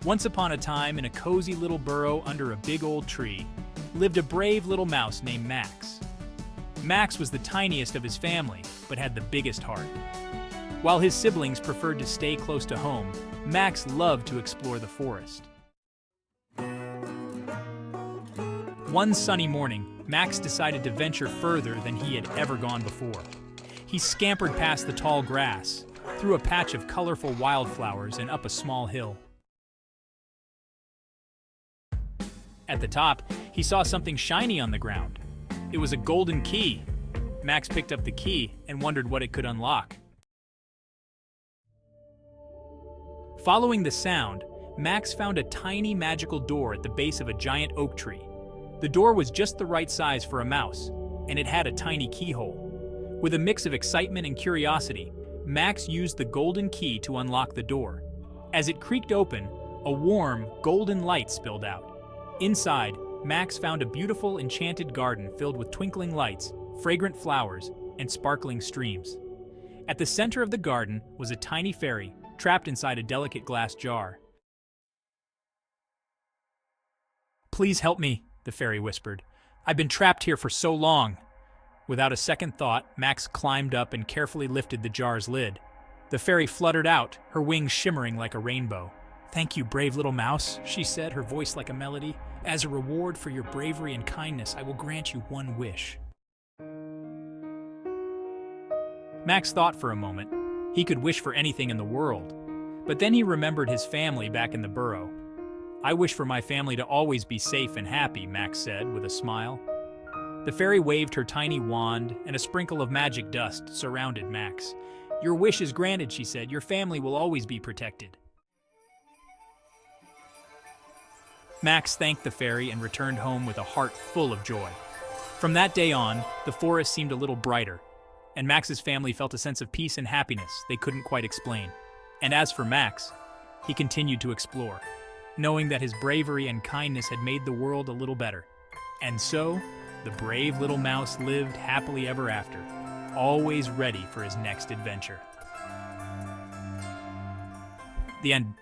Once upon a time, in a cozy little burrow under a big old tree, lived a brave little mouse named Max. Max was the tiniest of his family, but had the biggest heart. While his siblings preferred to stay close to home, Max loved to explore the forest. One sunny morning, Max decided to venture further than he had ever gone before. He scampered past the tall grass, through a patch of colorful wildflowers, and up a small hill. At the top, he saw something shiny on the ground. It was a golden key. Max picked up the key and wondered what it could unlock. Following the sound, Max found a tiny magical door at the base of a giant oak tree. The door was just the right size for a mouse, and it had a tiny keyhole. With a mix of excitement and curiosity, Max used the golden key to unlock the door. As it creaked open, a warm, golden light spilled out. Inside, Max found a beautiful enchanted garden filled with twinkling lights, fragrant flowers, and sparkling streams. At the center of the garden was a tiny fairy, trapped inside a delicate glass jar. "Please help me," the fairy whispered. "I've been trapped here for so long." Without a second thought, Max climbed up and carefully lifted the jar's lid. The fairy fluttered out, her wings shimmering like a rainbow. "Thank you, brave little mouse," she said, her voice like a melody. "As a reward for your bravery and kindness, I will grant you one wish." Max thought for a moment. He could wish for anything in the world. But then he remembered his family back in the burrow. "I wish for my family to always be safe and happy," Max said with a smile. The fairy waved her tiny wand, and a sprinkle of magic dust surrounded Max. "Your wish is granted," she said. "Your family will always be protected." Max thanked the fairy and returned home with a heart full of joy. From that day on, the forest seemed a little brighter, and Max's family felt a sense of peace and happiness they couldn't quite explain. And as for Max, he continued to explore, knowing that his bravery and kindness had made the world a little better. And so, the brave little mouse lived happily ever after, always ready for his next adventure. The end.